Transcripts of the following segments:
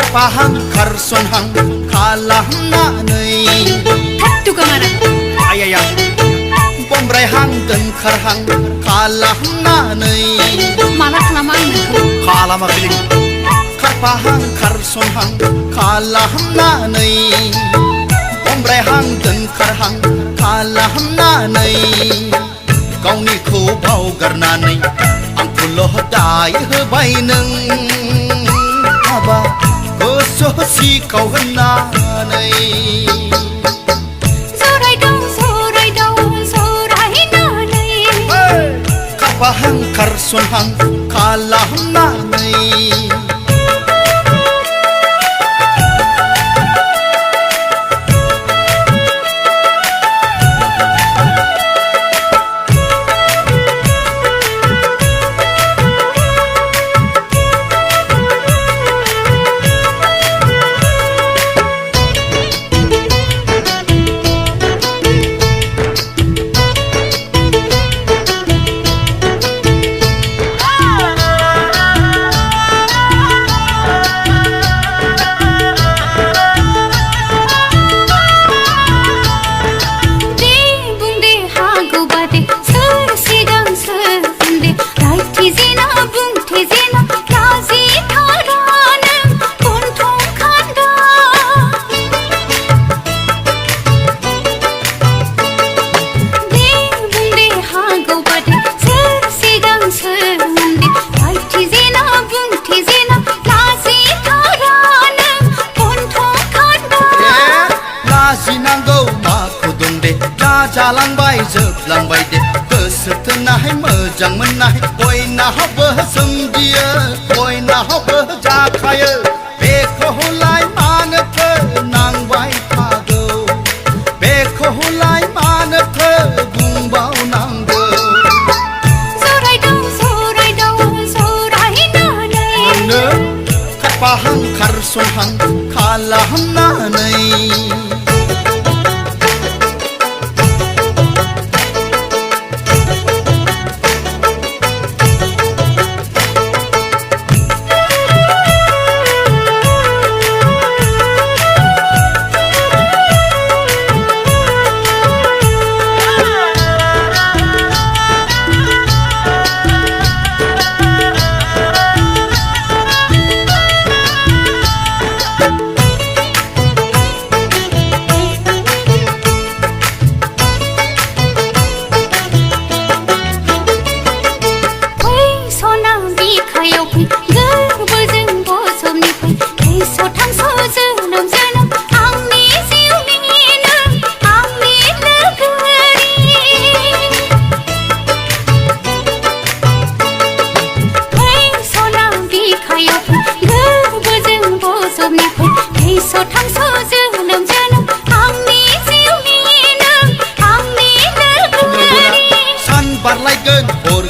खारफाहां खारसनहां खालामनानै थात्तु कमाना आयाया बमब्रायहां दोनखारहां खालामनानै माला खालामा आं नोंखौ खालामाखैलै खारफाहां खारसनहां खालामनानै बमब्रायहां दोनखारहां खालामनानै गावनिखौ बावगारनानै आंखौल' दाय होबाय नों हाबा गोसो सिखाव होननानै खारफाहां खारसनहां खालामनानै जालांबाय जोबलांबाय दे गोसो थोनाय मोजां मोननाय बयनावबो सोमजियो बयनावबो जाखायो बेखौलाय मानोथो नांबाय थागौ बेखौलाय मानोथो बुंबावनांगौ नोंनो खारफाहां खारसनहां खालामनानै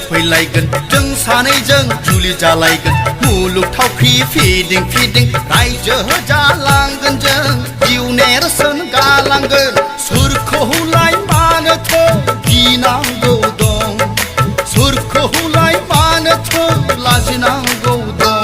फैलायगोन जों सानैजों जुलि जालायगोन मुलुग थावख्रि फिदिं फिदिं रायजो जालांगोन जों जिउ नेरसोन गालांगोन सोरखौलाय मानोथो गिनांगौ दं सोरखौलाय मानोथो लाजिनांगौ दं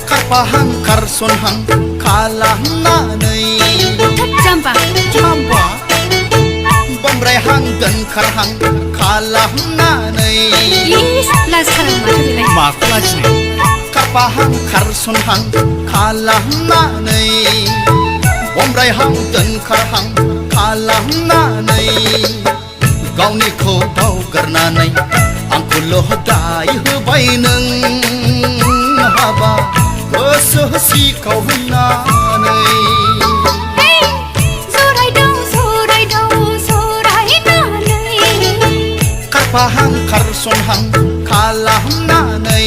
खारफाहां खारसनहां खालामनानै जाम्बा बमब्रायहां दोनखारहां खालामनानै माखौ लाजिनो खारफाहां खारसनहां खालामनानै बमब्रायहां दोनखारहां खालामनानै गावनिखौ बावगारनानै आंखौल' दाय होबाय नों हाबा गोसो सिखाव होननानै खारफाहां खारसनहां खालामनानै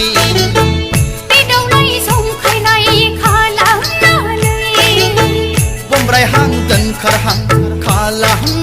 बेदावनाय जंखायनाय खालामनानै बमब्रायहां दोनखारहां खालामनानै